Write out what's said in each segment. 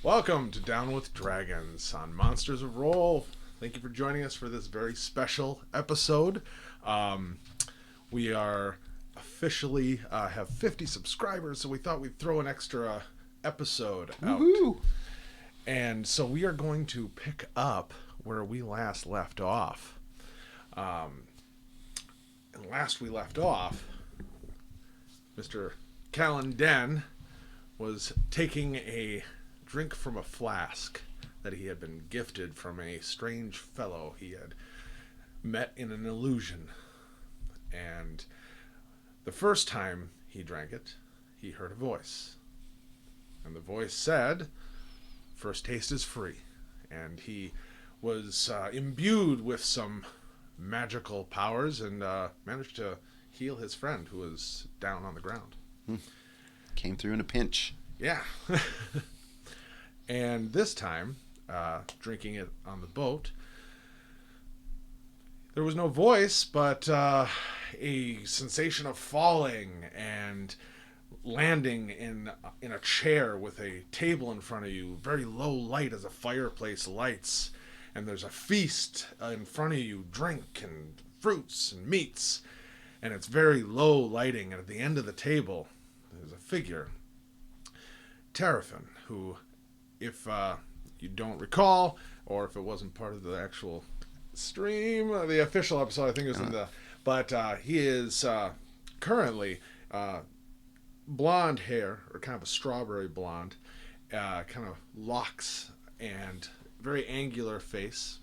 Welcome to Down with Dragons on Monsters of Roll. Thank you for joining us for this very special episode. We are officially have 50 subscribers, so we thought we'd throw an extra episode out. Woohoo! And so we are going to pick up where we last left off. And last we left off, Mr. Callan Den was taking a drink from a flask that he had been gifted from a strange fellow he had met in an illusion. And the first time he drank it, he heard a voice. And the voice said, "First taste is free." And he was imbued with some magical powers and managed to heal his friend who was down on the ground. Came through in a pinch. Yeah. And this time, drinking it on the boat, there was no voice, but a sensation of falling and landing in a chair with a table in front of you, very low light as a fireplace lights, and there's a feast in front of you, drink and fruits and meats, and it's very low lighting, and at the end of the table, there's a figure, Terrafin, who, if you don't recall, or if it wasn't part of the actual stream, the official episode, I think it was in the, but he is currently blonde hair, or kind of a strawberry blonde, kind of locks, and very angular face,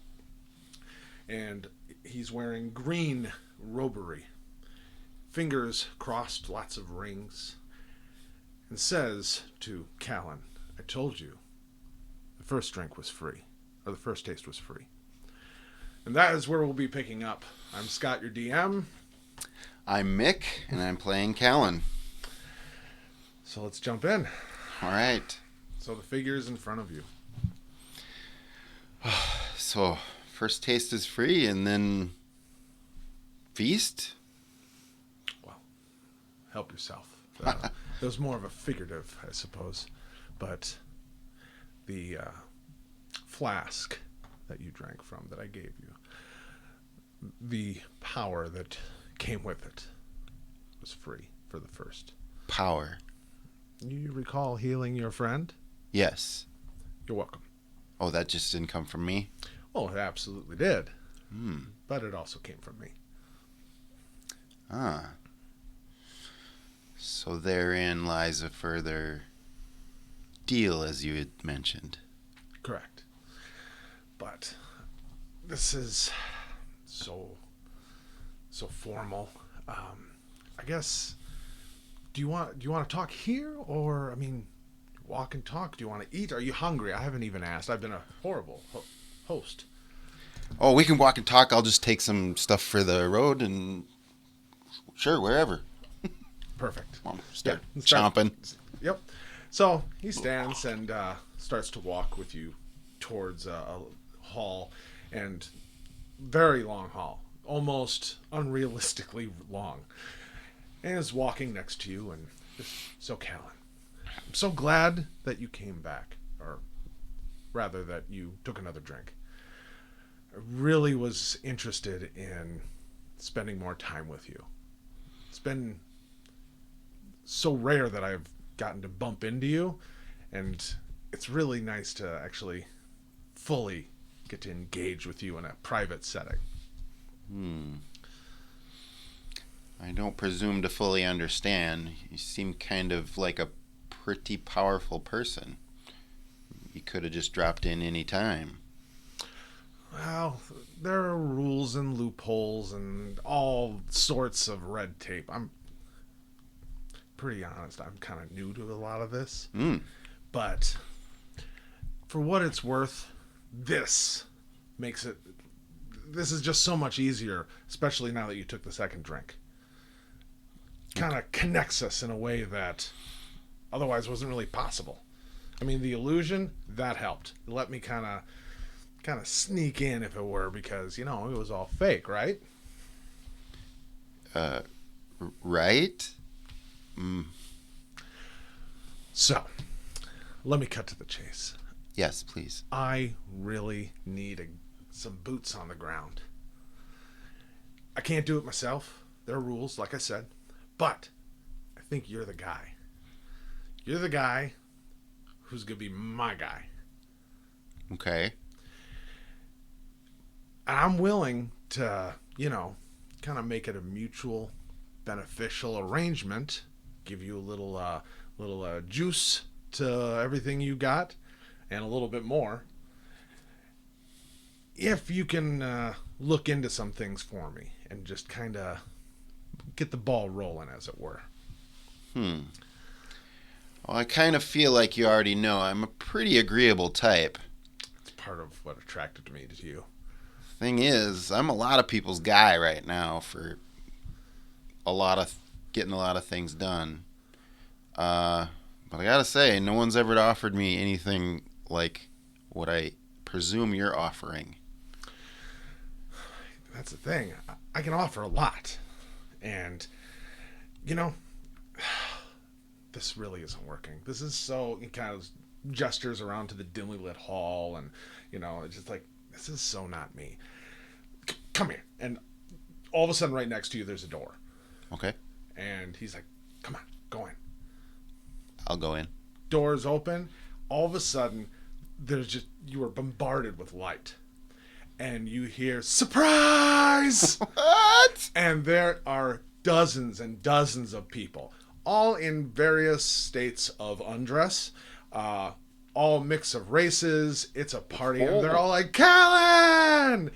and he's wearing green robery, fingers crossed, lots of rings, and says to Callan, "I told you the first drink was free, or the first taste was free." And that is where we'll be picking up. I'm Scott, your DM. I'm Mick, and I'm playing Callan. So let's jump in. All right. So the figure is in front of you. So, first taste is free, and then feast? Well, help yourself. That was more of a figurative, I suppose. But the flask that you drank from, that I gave you, the power that came with it was free for the first. Power. You recall healing your friend? Yes. You're welcome. Oh, that just didn't come from me? Oh, it absolutely did. But it also came from me. Ah. So therein lies a further deal, as you had mentioned. Correct. But this is so formal. I guess. Do you want to talk here, or walk and talk? Do you want to eat? Are you hungry? I haven't even asked. I've been a horrible host. Oh, we can walk and talk. I'll just take some stuff for the road and sure, wherever. Perfect. Well, start Yeah, chomping. Yep. So he stands and starts to walk with you towards a hall, and very long hall, almost unrealistically long, and is walking next to you. And so, Callan, I'm so glad that you came back, or rather that you took another drink. I really was interested in spending more time with you. It's been so rare that I've gotten to bump into you, and it's really nice to actually fully get to engage with you in a private setting. I don't presume to fully understand. You seem kind of like a pretty powerful person. You could have just dropped in any time. Well, there are rules and loopholes and all sorts of red tape. I'm pretty honest, I'm kind of new to a lot of this. But for what it's worth, this is just so much easier, especially now that you took the second drink. Kind of connects us in a way that otherwise wasn't really possible. The illusion, that helped. It let me kind of sneak in, if it were, because, it was all fake, right? Right? So, let me cut to the chase. Yes, please. I really need some boots on the ground. I can't do it myself. There are rules, like I said. But I think you're the guy. You're the guy who's going to be my guy. Okay. And I'm willing to, kind of make it a mutual beneficial arrangement. Give you a little juice to everything you got and a little bit more. If you can look into some things for me and just kind of get the ball rolling, as it were. Well, I kind of feel like you already know I'm a pretty agreeable type. It's part of what attracted me to you. Thing is, I'm a lot of people's guy right now for getting a lot of things done. But I gotta say, no one's ever offered me anything like what I presume you're offering. That's the thing. I can offer a lot. And, this really isn't working. This is so, it kind of gestures around to the dimly lit hall, and, it's just like, this is so not me. Come here. And all of a sudden, right next to you, there's a door. Okay. And he's like, come on, go in. I'll go in. Doors open. All of a sudden, you are bombarded with light. And you hear, surprise! What? And there are dozens and dozens of people, all in various states of undress, all mix of races. It's a party, and they're all like, Callan!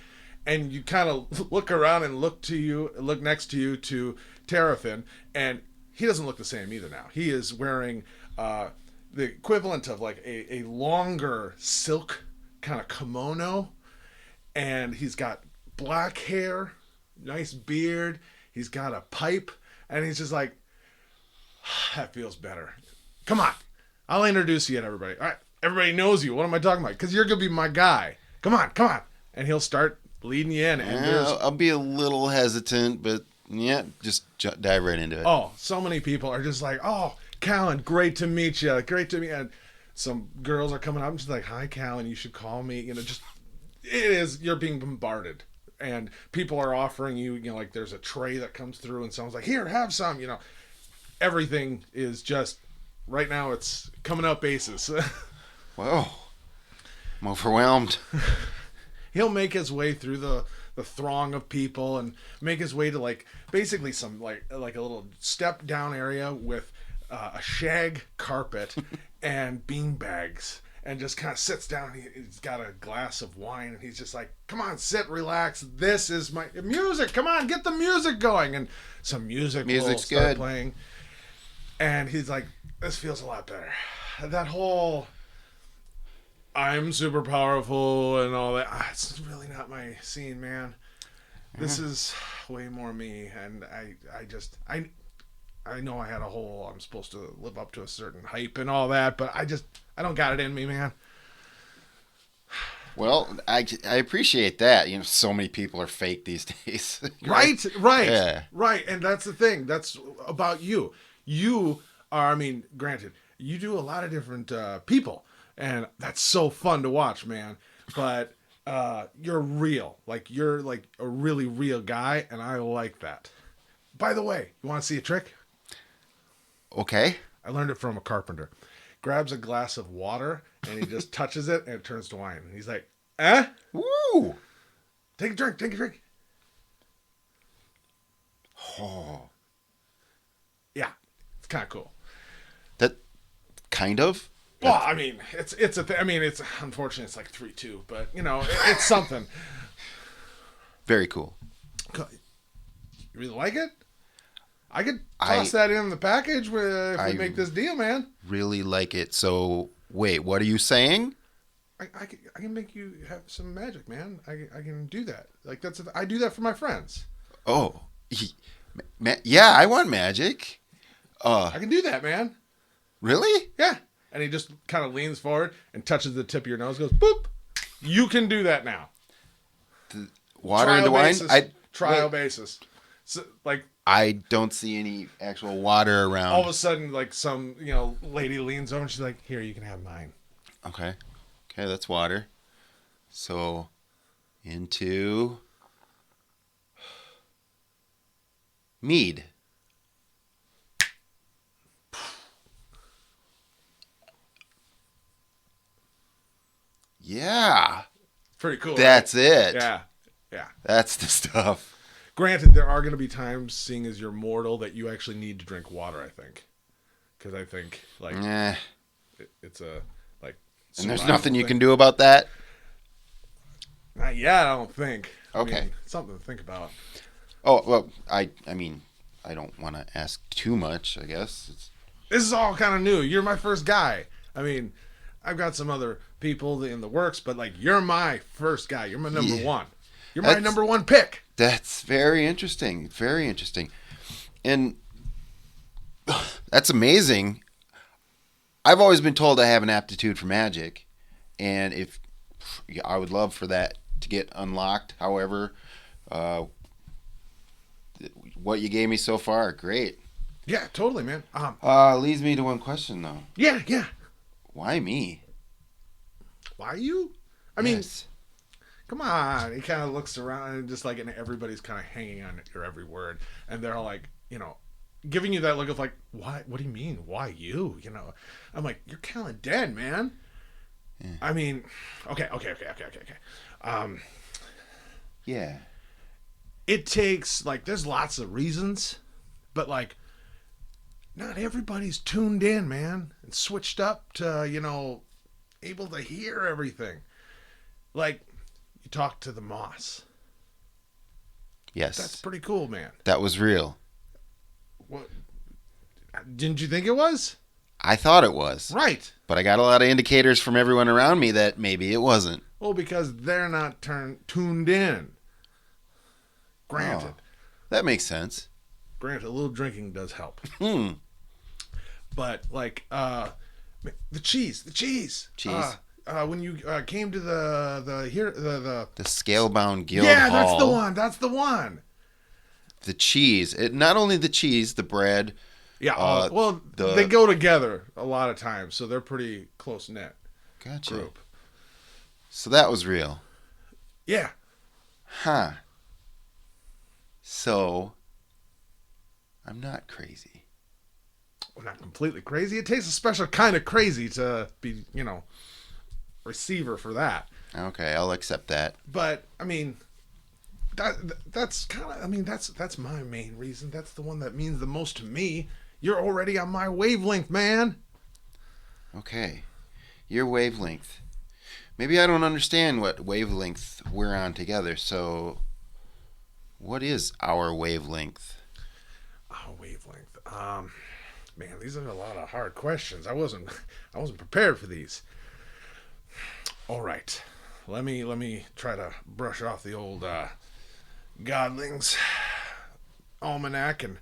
And you kind of look around and look next to you to Terrafin, and he doesn't look the same either now. He is wearing the equivalent of like a longer silk kind of kimono, and he's got black hair, nice beard. He's got a pipe, and he's just like, that feels better. Come on. I'll introduce you to everybody. All right. Everybody knows you. What am I talking about? Because you're going to be my guy. Come on. And he'll start leading you in. And I'll be a little hesitant, but yeah, just dive right into it. Oh, so many people are just like, oh, Callan, great to meet you. Great to meet you. And some girls are coming up and just like, hi, Callan, you should call me. You're being bombarded. And people are offering you, like there's a tray that comes through and someone's like, here, have some, Everything is just, right now it's coming up basis. Whoa. I'm overwhelmed. He'll make his way through the throng of people and make his way to like basically some like a little step down area with a shag carpet and bean bags, and just kind of sits down. He's got a glass of wine, and he's just like, come on, sit, relax. This is my music. Come on, get the music going. And some music will start playing. And he's like, this feels a lot better. That whole I'm super powerful and all that, it's really not my scene, man. This is way more me. And I know I had I'm supposed to live up to a certain hype and all that, but I don't got it in me, man. Well, I appreciate that. So many people are fake these days. Right. Yeah. Right. And that's the thing. That's about you. You are, granted, you do a lot of different people, and that's so fun to watch, man. But you're real. Like, you're like a really real guy, and I like that. By the way, you want to see a trick? Okay. I learned it from a carpenter. Grabs a glass of water, and he just touches it, and it turns to wine. And he's like, eh? Woo! Take a drink. Oh. Yeah. It's kind of cool. That kind of? Well, it's a thing. It's unfortunate. It's like 3-2, but it's something. Very cool. You really like it? I could toss that in the package if we make this deal, man. Really like it. So, wait, what are you saying? I can make you have some magic, man. I can do that. Like I do that for my friends. Oh, yeah, I want magic. I can do that, man. Really? Yeah. And he just kind of leans forward and touches the tip of your nose. Goes boop. You can do that now. The water into wine. Trial basis. So, like, I don't see any actual water around. All of a sudden, like some lady leans over and she's like, "Here, you can have mine." Okay. Okay, that's water. So into mead. Yeah, Pretty cool, right? that's it. Yeah. Yeah. That's the stuff. Granted, there are going to be times, seeing as you're mortal, that you actually need to drink water, I think. Because I think, like, Eh, it's a, like, and there's survival nothing you thing. can do about that? Not yet, I don't think. Okay. I mean, it's something to think about. Oh, well, I mean, I don't want to ask too much, I guess. This is all kind of new. You're my first guy. I mean, I've got some other people in the works, but, like, you're my first guy. You're my number Yeah. one. You're my That's- number one pick. That's very interesting. Very interesting. And that's amazing. I've always been told I have an aptitude for magic, and if I would love for that to get unlocked. However, uh, what you gave me so far, great. Yeah, totally, man. Leads me to one question though. Yeah. Why me? Why you? I mean, Yes. come on. He kind of looks around and just like, and everybody's kind of hanging on your every word. And they're all like, giving you that look of like, what do you mean? Why you? I'm like, you're kind of dead, man. Yeah. I mean, okay. Yeah. It takes, like, there's lots of reasons, but, like, not everybody's tuned in, man, and switched up to, able to hear everything. Like, you talk to the moss. Yes. That's pretty cool, man. That was real. What? Didn't you think it was? I thought it was. Right. But I got a lot of indicators from everyone around me that maybe it wasn't. Well, because they're not tuned in. Granted. Oh, that makes sense. Granted, a little drinking does help. But, like, the cheese. Cheese. When you came to the The Scalebound Guild yeah, Hall. that's the one. The cheese. Not only the cheese, the bread. Yeah, they go together a lot of times, so they're pretty close knit Gotcha. group. So that was real. Yeah. Huh. So, I'm not crazy. Well, not completely crazy. It takes a special kind of crazy to be, receiver for that. Okay, I'll accept that. But I mean, that's kind of. I mean, that's my main reason. That's the one that means the most to me. You're already on my wavelength, man. Okay. Your wavelength. Maybe I don't understand what wavelength we're on together, so what is our wavelength? Oh, wavelength. Man, these are a lot of hard questions. I wasn't prepared for these. All right, let me try to brush off the old Godlings almanac, and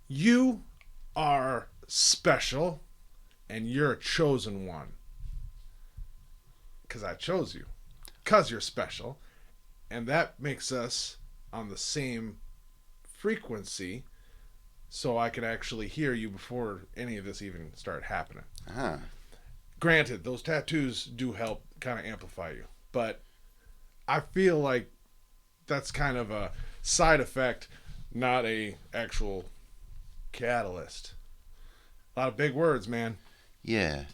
you are special, and you're a chosen one. Because I chose you, because you're special, and that makes us on the same frequency, so I could actually hear you before any of this even started happening. Ah, Granted, those tattoos do help kind of amplify you, but I feel like that's kind of a side effect, not a actual catalyst. A lot of big words, man. yeah.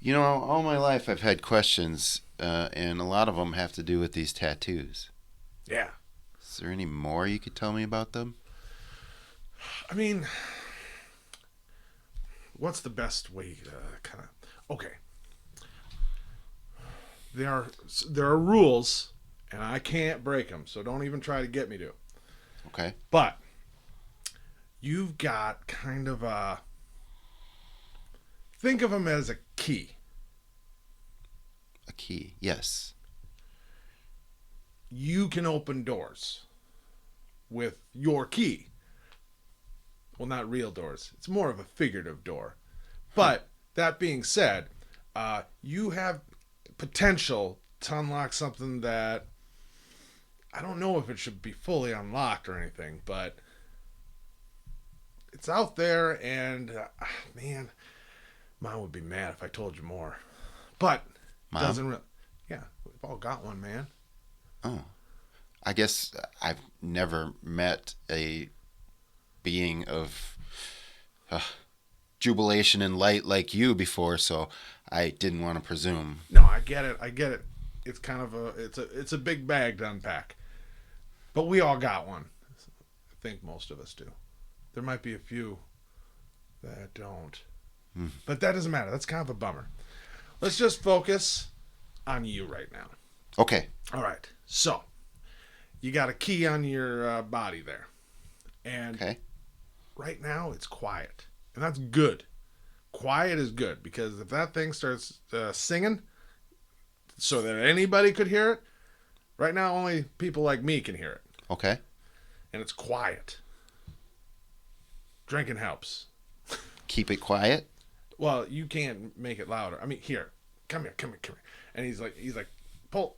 You know, all my life I've had questions, and a lot of them have to do with these tattoos. Yeah. Is there any more you could tell me about them? I mean, what's the best way to kind of... Okay. There are rules, and I can't break them, so don't even try to get me to. Okay. But you've got kind of a... Think of them as a key. A key, yes. You can open doors with your key. Well, not real doors. It's more of a figurative door. But that being said, you have potential to unlock something that I don't know if it should be fully unlocked or anything, but it's out there, and man, Mom would be mad if I told you more. But Mom? doesn't really. Yeah, we've all got one, man. Oh, I guess I've never met a being of uh, jubilation and light like you before, so I didn't want to presume. No, I get it. I get it. It's kind of it's a big bag to unpack. But we all got one. I think most of us do. There might be a few that don't. But that doesn't matter. That's kind of a bummer. Let's just focus on you right now. Okay. All right. So, you got a key on your body there. And Okay. right now it's quiet. And that's good. Quiet is good because if that thing starts singing so that anybody could hear it, right now only people like me can hear it. Okay. And it's quiet. Drinking helps. Keep it quiet. Well, you can't make it louder. I mean, here, come here. And he's like, pull,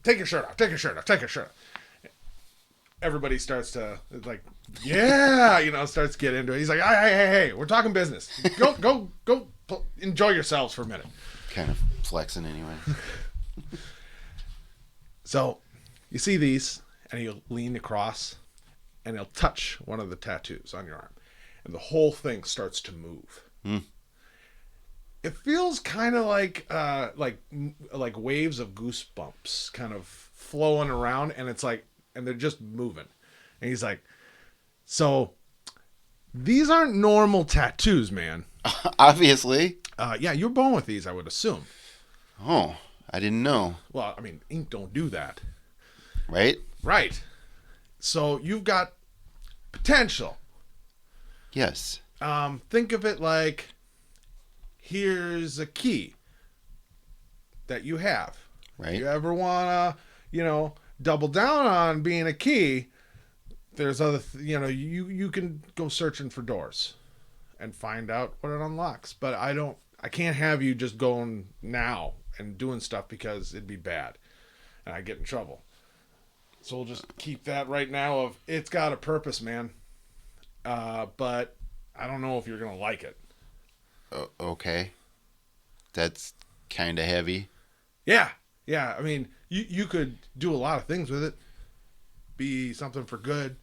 take your shirt off. Everybody starts to like, yeah, starts to get into it. He's like, hey, we're talking business. Go, enjoy yourselves for a minute. Kind of flexing anyway. So, you see these, and he'll lean across, and he'll touch one of the tattoos on your arm, and the whole thing starts to move. It feels kind of like waves of goosebumps, kind of flowing around, and it's like, and they're just moving. And he's like, so these aren't normal tattoos, man. Obviously. Yeah, you're born with these, I would assume. Oh, I didn't know. Well, I mean, ink don't do that. Right? Right. So you've got potential. Yes. Think of it like, here's a key that you have. Right. If you ever want to, double down on being a key, there's other, you can go searching for doors and find out what it unlocks. But I can't have you just going now and doing stuff because it'd be bad and I get in trouble. So we'll just keep that right now of it's got a purpose, man. But I don't know if you're going to like it. Okay. That's kind of heavy. Yeah. I mean, you could do a lot of things with it. Be something for good.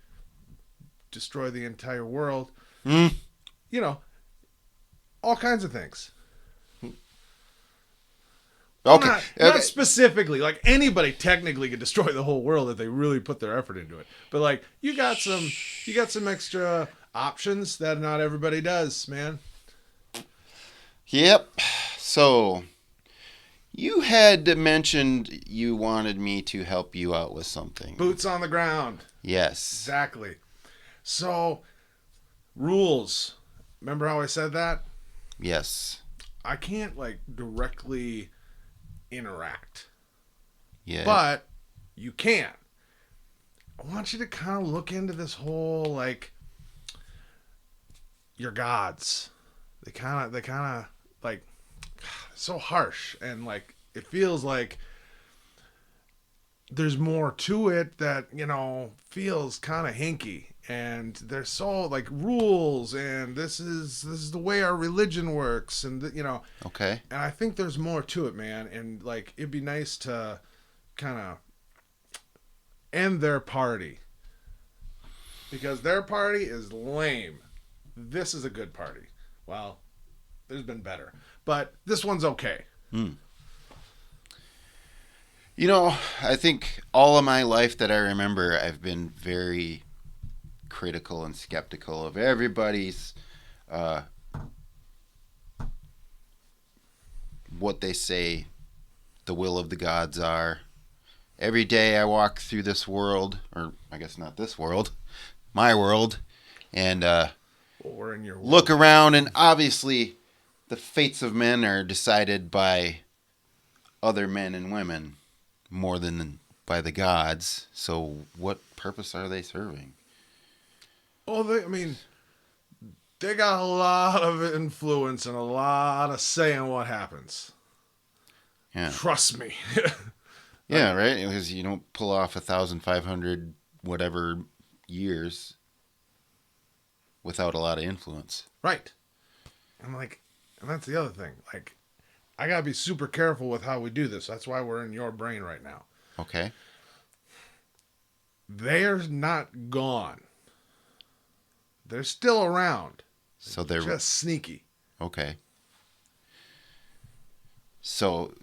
Destroy the entire world. All kinds of things. Okay. Not specifically. Like, anybody technically could destroy the whole world if they really put their effort into it. But like, you got some extra options that not everybody does, man. Yep. So, you had mentioned you wanted me to help you out with something. Boots on the ground. Yes. Exactly. So, rules. Remember how I said that? Yes. I can't directly interact. Yeah. But you can. I want you to kind of look into this whole your gods. They kind of so harsh and it feels like there's more to it that feels kind of hinky, and there's so rules, and this is the way our religion works, and Okay. and I think there's more to it, man, and it'd be nice to kind of end their party because their party is lame. This is a good party. Well, there's been better, but this one's okay. I think all of my life that I remember, I've been very critical and skeptical of everybody's what they say the will of the gods are. Every day I walk through this world, or I guess not this world, my world, and We're in your world. look around, and obviously the fates of men are decided by other men and women more than by the gods. So what purpose are they serving? Oh, they got a lot of influence and a lot of say in what happens. Yeah. Trust me. Yeah, right? Because you don't pull off 1,500 whatever years without a lot of influence. Right. I'm And that's the other thing. Like, I gotta be super careful with how we do this. That's why we're in your brain right now. Okay. They're not gone. They're still around. So they're Just sneaky. okay. So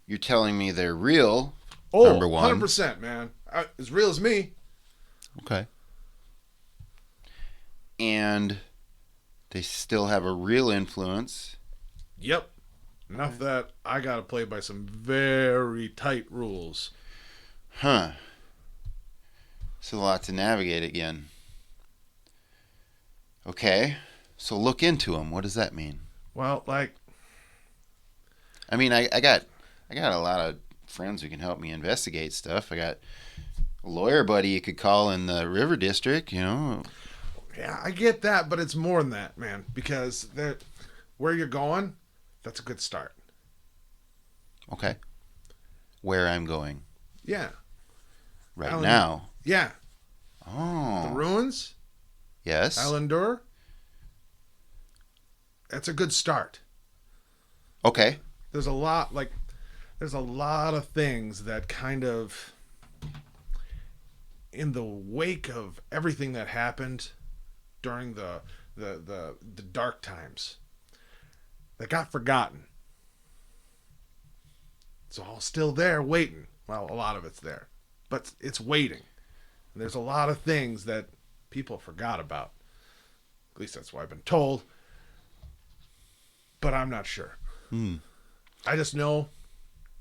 you're telling me they're real? Oh, number one. 100%, man. As real as me. Okay. And they still have a real influence. Yep. Enough that I gotta play by some very tight rules. Huh. It's a lot to navigate again. Okay. So look into them. What does that mean? Well, like, I mean, I got a lot of friends who can help me investigate stuff. I got a lawyer buddy you could call in the River District, you know. yeah, I get that, but it's more than that, man. Because where you're going, that's a good start. Okay. Where I'm going Yeah. right Alan- now. Yeah. The Oh. ruins, Yes. Alandur. That's a good start. Okay. There's a lot of things that kind of, in the wake of everything that happened during the dark times, that got forgotten. It's all still there waiting. Well, a lot of it's there, but it's waiting. And there's a lot of things that people forgot about. At least that's what I've been told. But I'm not sure. I just know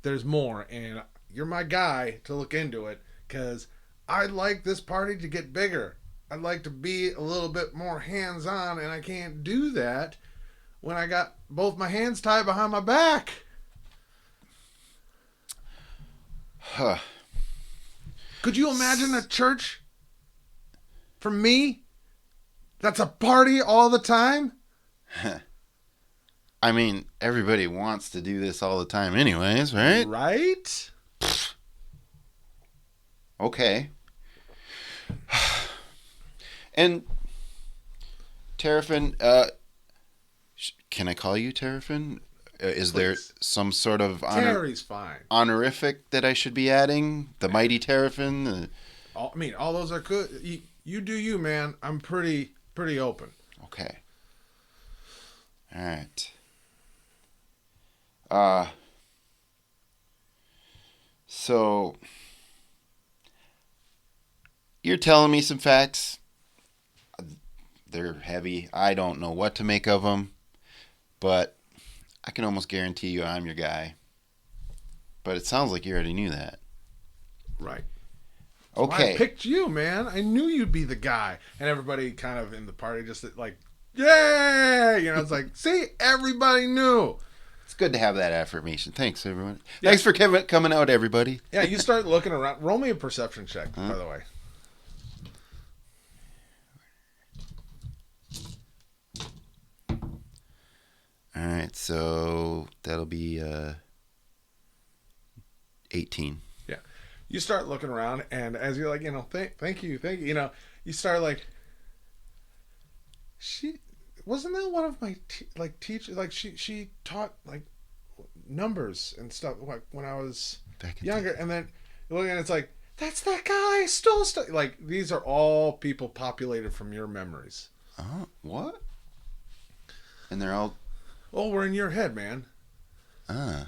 there's more, and you're my guy to look into it, because I'd like this party to get bigger. I'd like to be a little bit more hands-on, and I can't do that when I got both my hands tied behind my back. Huh. Could you imagine a church for me that's a party all the time? I mean, everybody wants to do this all the time anyways, right? Right? Okay. And Terrafin, can I call you Terrafin? Is there Please. some sort of Terry's fine. honorific that I should be adding? The mighty Terrafin? All those are good. You do you, man. I'm pretty open. Okay. All right. So you're telling me some facts. They're heavy. I don't know what to make of them, but I can almost guarantee you I'm your guy. But it sounds like you already knew that. Right. Okay. I picked you, man. I knew you'd be the guy. And everybody kind of in the party just like, yeah! It's like, see, everybody knew. It's good to have that affirmation. Thanks, everyone. Yeah. Thanks for coming out, everybody. Yeah, you start looking around. Roll me a perception check, by the way. All right, so that'll be 18. Yeah. You start looking around, and as you're like, thank you. You start like, wasn't that one of my teachers? Like she taught like numbers and stuff like when I was younger, and then you look and it's like, that's that guy stole stuff. Like these are all people populated from your memories. What? And they're all. Oh, we're in your head, man. There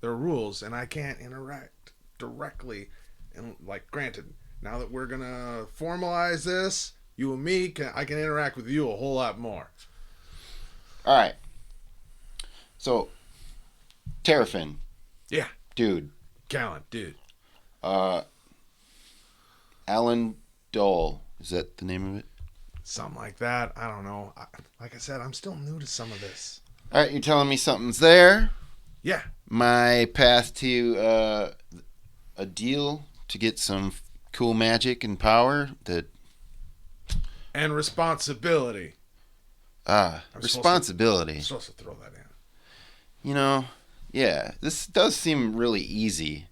are rules, and I can't interact directly. And like, granted, now that we're gonna formalize this, you and me, I can interact with you a whole lot more. All right. So, Terrafin. Yeah. Dude. Gallant, dude. Alan Dole. Is that the name of it? Something like that. I don't know. Like I said, I'm still new to some of this. All right, you're telling me something's there? Yeah. My path to a deal to get some cool magic and power that. And responsibility. Responsibility. I'm supposed to throw that in. Yeah, this does seem really easy.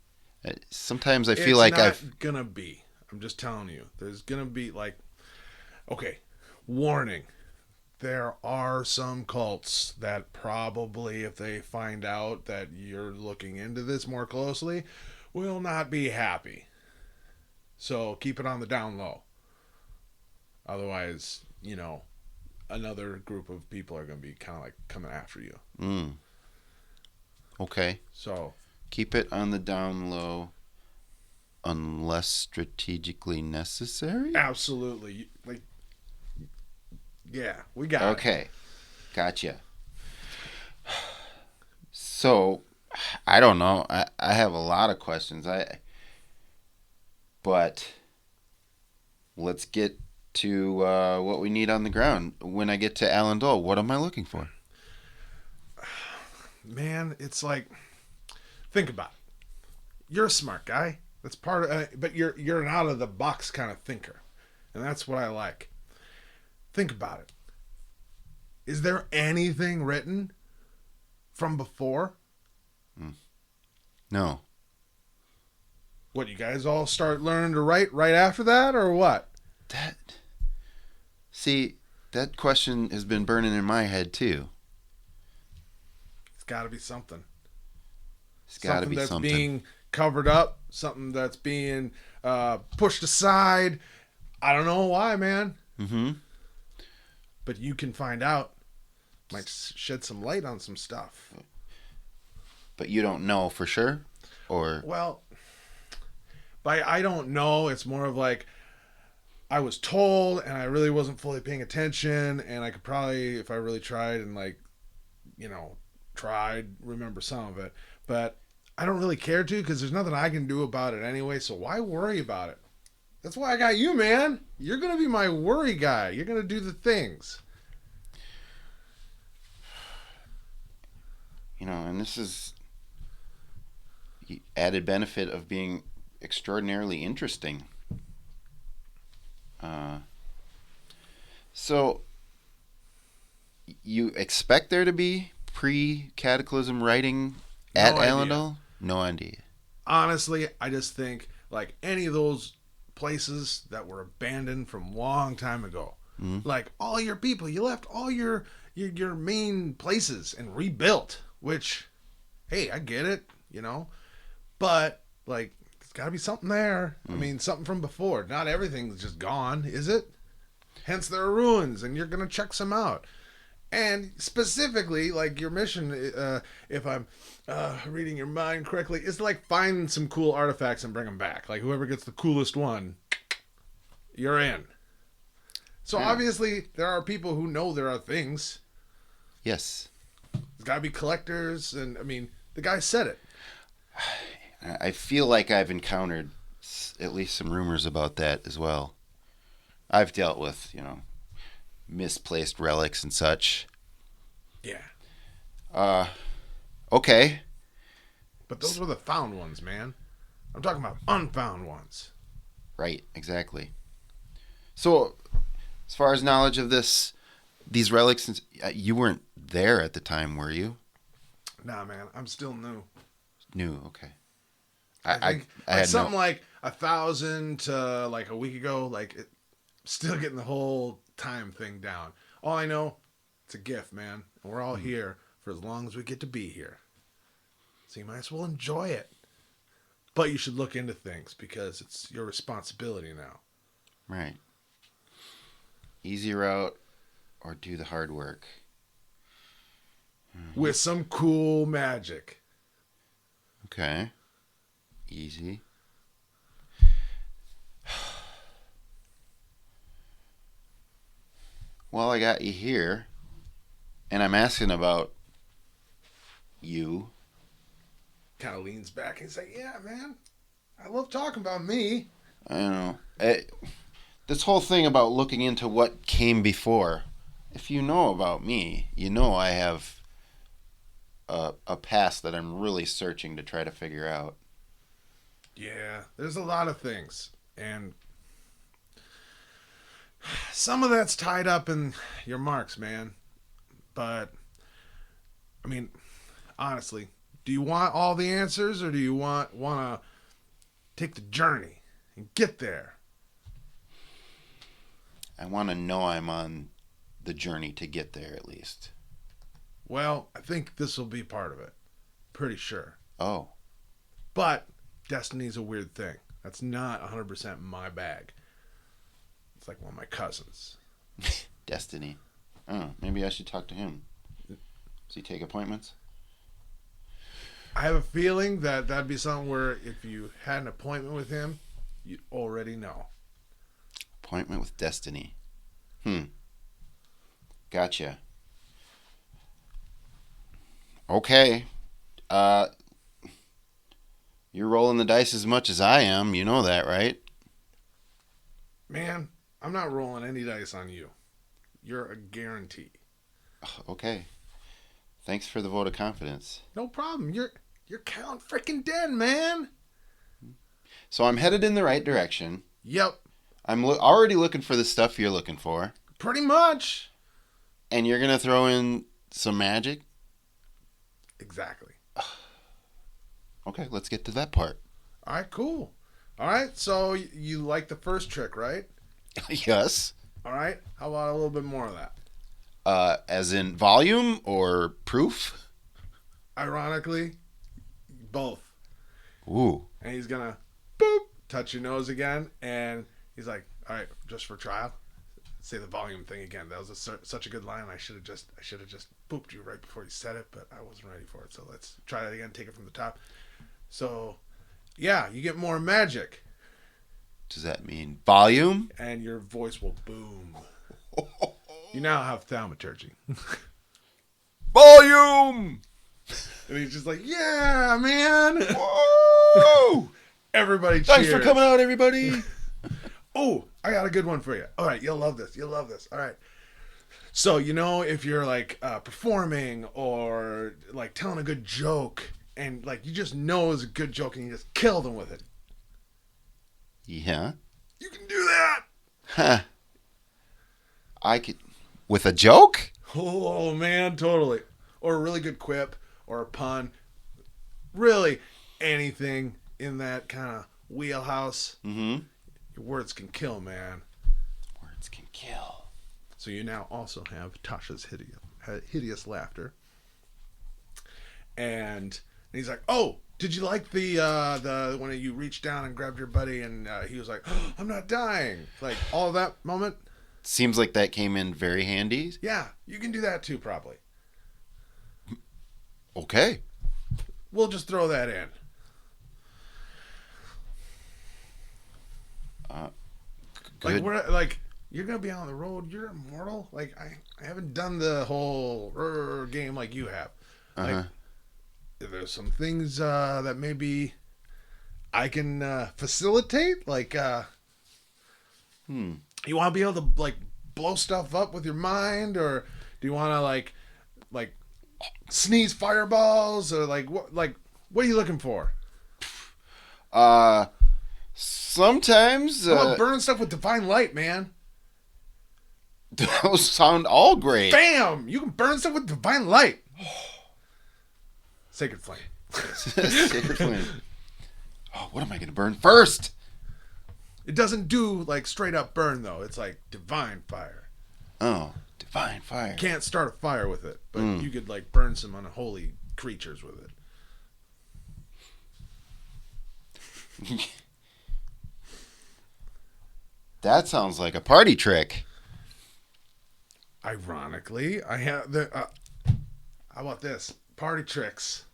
Sometimes I feel it's like not gonna be. I'm just telling you. There's gonna be like, okay, warning. there are some cults that probably, if they find out that you're looking into this more closely, will not be happy. So keep it on the down low. Otherwise, another group of people are going to be kind of like coming after you. Okay. So Keep it on the down low unless strategically necessary? absolutely. Like, yeah, we got it. Okay. Gotcha. So, I don't know. I have a lot of questions. But let's get to what we need on the ground. When I get to Allendale, what am I looking for? Man, it's like, think about it. You're a smart guy. That's part of, but you're an out of the box kind of thinker, and that's what I like. Think about it. Is there anything written from before? No. What, you guys all start learning to write right after that, or what? That question has been burning in my head too. It's got to be something. It's got to Something be that's something. being covered up, something that's being pushed aside. I don't know why, man. Mm-hmm. But you can find out. Might shed some light on some stuff. But you don't know for sure? Or Well, by I don't know, it's more of like I was told and I really wasn't fully paying attention, and I could probably, if I really tried and tried, remember some of it. But I don't really care to, because there's nothing I can do about it anyway, so why worry about it? That's why I got you, man. You're going to be my worry guy. You're going to do the things. and this is the added benefit of being extraordinarily interesting. So you expect there to be pre-cataclysm writing at No idea. Allendale? No idea. Honestly, I just think like any of those places that were abandoned from a long time ago. Mm-hmm. Like all your people, you left all your main places and rebuilt, which, hey, I get it, but like there's got to be something there. I mean, something from before. Not everything's just gone, is it? Hence there are ruins, and you're gonna check some out. And specifically, like your mission, if I'm reading your mind correctly, is to like find some cool artifacts and bring them back. Like whoever gets the coolest one, you're in. So Yeah. obviously there are people who know there are things. Yes. There's got to be collectors, and I mean the guy said it. I feel like I've encountered at least some rumors about that as well. I've dealt with, misplaced relics and such. Yeah, Okay. but those were the found ones, man. I'm talking about unfound ones. Right, exactly. So, as far as knowledge of these relics, you weren't there at the time, were you? Nah, man, I'm still new. New, okay. I think I had something no. like 1,000 to like a week ago. Still getting the whole time thing down. All I know, it's a gift, man. And we're all here for as long as we get to be here. So you might as well enjoy it. But you should look into things because it's your responsibility now. Right. Easy route or do the hard work. With some cool magic. Okay. Easy. Well, I got you here, and I'm asking about you. Kind of leans back and say, yeah, man, I love talking about me. I don't know. This whole thing about looking into what came before. If you know about me, I have a past that I'm really searching to try to figure out. Yeah, there's a lot of things. And some of that's tied up in your marks, man. But, I mean, honestly, do you want all the answers, or do you want to take the journey and get there? I want to know I'm on the journey to get there at least. Well, I think this will be part of it. Pretty sure. Oh. But destiny's a weird thing. That's not 100% my bag. It's like one of my cousins. Destiny. Oh, maybe I should talk to him. Does he take appointments? I have a feeling that that'd be something where if you had an appointment with him, you'd already know. Appointment with Destiny. Gotcha. Okay. You're rolling the dice as much as I am. You know that, right? Man, I'm not rolling any dice on you. You're a guarantee. Okay. Thanks for the vote of confidence. No problem. You're Count freaking Den, man. So I'm headed in the right direction. Yep. I'm already looking for the stuff you're looking for. Pretty much. And you're going to throw in some magic? Exactly. Okay, let's get to that part. All right, cool. All right, so you like the first trick, right? Yes. All right. How about a little bit more of that? As in volume or proof? Ironically, both. Ooh. And he's going to, boop, touch your nose again. And he's like, all right, just for trial, say the volume thing again. That was such a good line. I should have just booped you right before you said it, but I wasn't ready for it. So let's try that again. Take it from the top. So, yeah, you get more magic. Does that mean volume? And your voice will boom. You now have thaumaturgy. Volume! And he's just like, yeah, man. Whoa! Everybody cheers. Thanks for coming out, everybody. Oh, I got a good one for you. All right, you'll love this. You'll love this. All right. So, if you're like performing or like telling a good joke and like you just know it's a good joke and you just kill them with it. Yeah. You can do that. Huh. I could. With a joke? Oh, man, totally. Or a really good quip or a pun. Really, anything in that kind of wheelhouse. Mm-hmm. Your words can kill, man. Words can kill. So you now also have Tasha's hideous laughter. And he's like, oh, did you like the when you reached down and grabbed your buddy and he was like, oh, I'm not dying. Like all of that moment. Seems like that came in very handy. Yeah, you can do that too, probably. Okay. We'll just throw that in. Good. Like you're gonna be on the road. You're immortal. Like I haven't done the whole game like you have. Like there's some things that maybe I can facilitate. Like you want to be able to like blow stuff up with your mind, or do you want to like sneeze fireballs, or like what are you looking for? Sometimes How about burning stuff with divine light, man? those sound all great. Bam! You can burn stuff with divine light. Sacred flame. Sacred flame. Oh, what am I gonna burn first? It doesn't do like straight up burn though. It's like divine fire. Oh, divine fire. You can't start a fire with it, but you could like burn some unholy creatures with it. That sounds like a party trick. Ironically, I have the. How about this? Party tricks.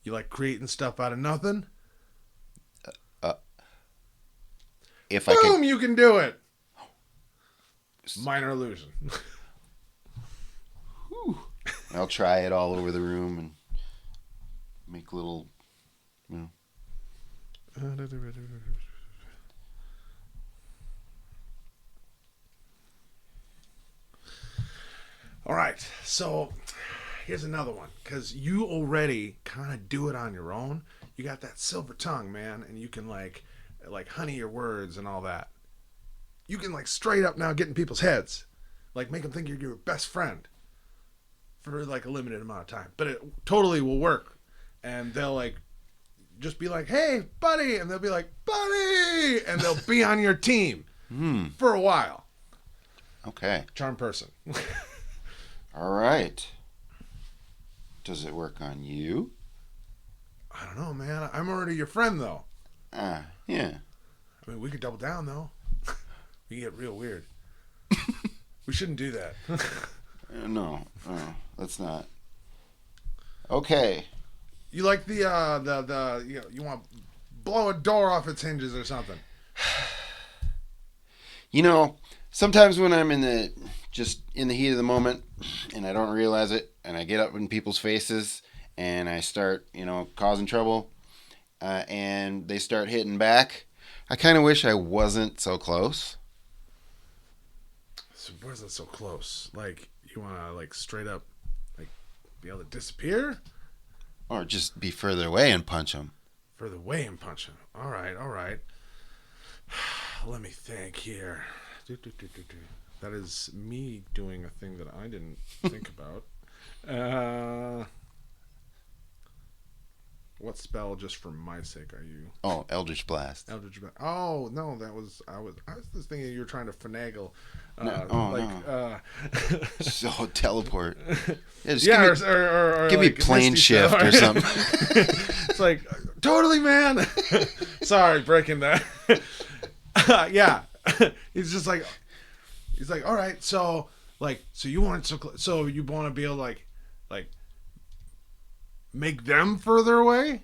You like creating stuff out of nothing? If Boom! I can. You can do it. Minor illusion. I'll try it all over the room and make little, All right, so here's another one, because you already kind of do it on your own. You got that silver tongue, man, and you can like honey your words and all that. You can like straight up now get in people's heads, like make them think you're your best friend for like a limited amount of time, but it totally will work, and they'll like just be like, hey buddy, and they'll be like, buddy, and they'll be on your team for a while. Okay. Charm person. All right. Does it work on you? I don't know, man. I'm already your friend, though. Yeah. I mean, we could double down, though. We get real weird. We shouldn't do that. No, let's not. Okay. You like the you want to blow a door off its hinges or something. Sometimes when I'm in the heat of the moment and I don't realize it and I get up in people's faces and I start, causing trouble and they start hitting back, I kind of wish I wasn't so close. So where's that so close? Like, you want to, like, straight up, like, be able to disappear? Or just be further away and punch them. Further away and punch him. All right. Let me think here. That is me doing a thing that I didn't think about. What spell, just for my sake, are you? Oh, Eldritch Blast. Eldritch Blast. Oh no, I was just thinking you were trying to finagle. No. So teleport. Yeah, Or give me like plane shift or something. It's like, totally, man. Sorry, breaking that. Yeah, he's like, all right, so you want so you want to be able to like make them further away?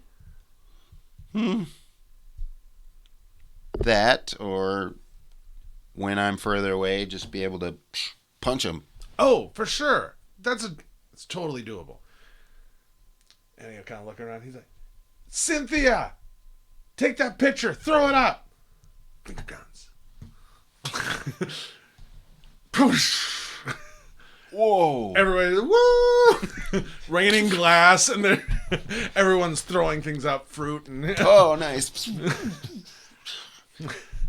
That, or when I'm further away, just be able to punch them. Oh, for sure. It's totally doable. And he'll kind of look around. He's like, Cynthia, take that picture, throw it up. Finger guns. Whoa! Everybody, woo! Raining glass, and everyone's throwing things up, fruit and. Oh, nice.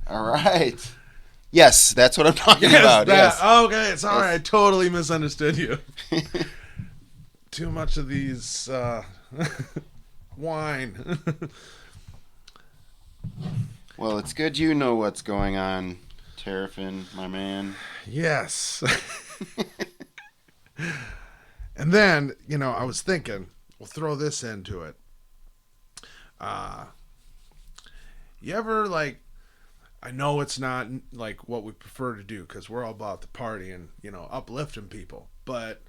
All right. Yes, that's what I'm talking about. Yes. Okay, sorry, I totally misunderstood you. Too much of these wine. Well, it's good you know what's going on, Terrafin, my man. Yes. And then, I was thinking, we'll throw this into it. You ever, I know it's not, what we prefer to do, because we're all about the party and, uplifting people. But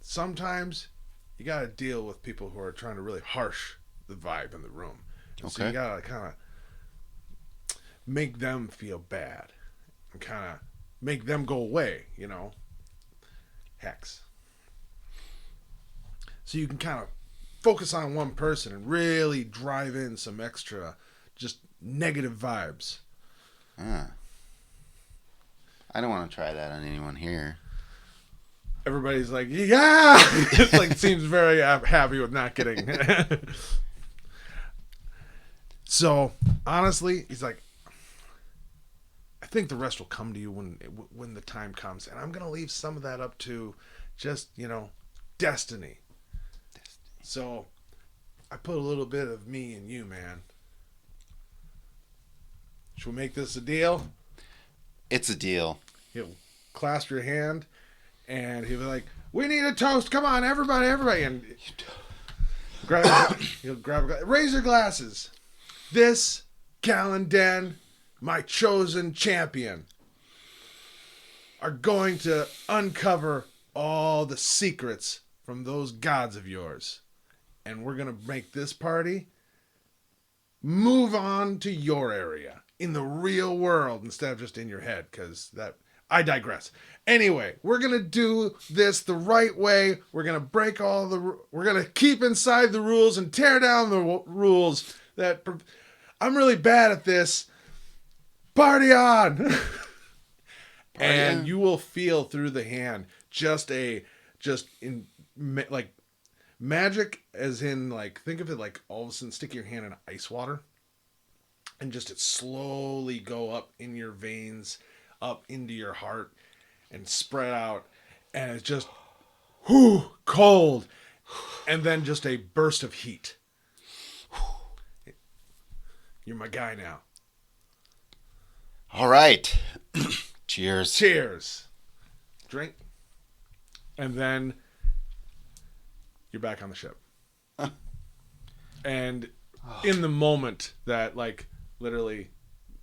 sometimes you got to deal with people who are trying to really harsh the vibe in the room. And So you got to kind of make them feel bad and kind of make them go away, Hex. So you can kind of focus on one person and really drive in some extra just negative vibes. I don't want to try that on anyone here. Everybody's like, yeah! It's seems very happy with not getting. So, honestly, he's like, I think the rest will come to you when the time comes. And I'm going to leave some of that up to just, destiny. So, I put a little bit of me and you, man. Should we make this a deal? It's a deal. He'll clasp your hand, and he'll be like, we need a toast. Come on, everybody. And he'll grab a glass. Raise your glasses. This, Callan, my chosen champion, are going to uncover all the secrets from those gods of yours. And we're going to make this party move on to your area in the real world instead of just in your head, because I digress. Anyway, we're going to do this the right way. We're going to we're going to keep inside the rules and tear down the rules I'm really bad at this. Party on. And you will feel through the hand magic, as in, think of it all of a sudden stick your hand in ice water and just it slowly go up in your veins, up into your heart, and spread out, and it's just cold, and then just a burst of heat. You're my guy now. All right. Cheers. Cheers. drink, and then you're back on the ship. And in the moment that, like, literally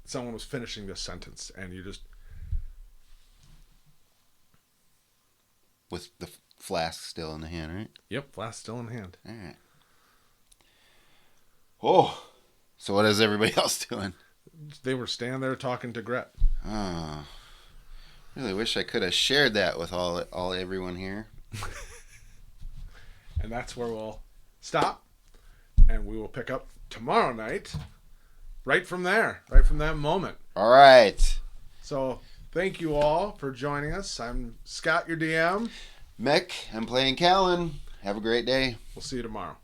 someone was finishing this sentence, and you just... With the flask still in the hand, right? Yep, flask still in hand. All right. Oh, so what is everybody else doing? They were standing there talking to Gret. Oh, really wish I could have shared that with all everyone here. And that's where we'll stop, and we will pick up tomorrow night right from there, right from that moment. All right. So thank you all for joining us. I'm Scott, your DM. Mick, I'm playing Callan. Have a great day. We'll see you tomorrow.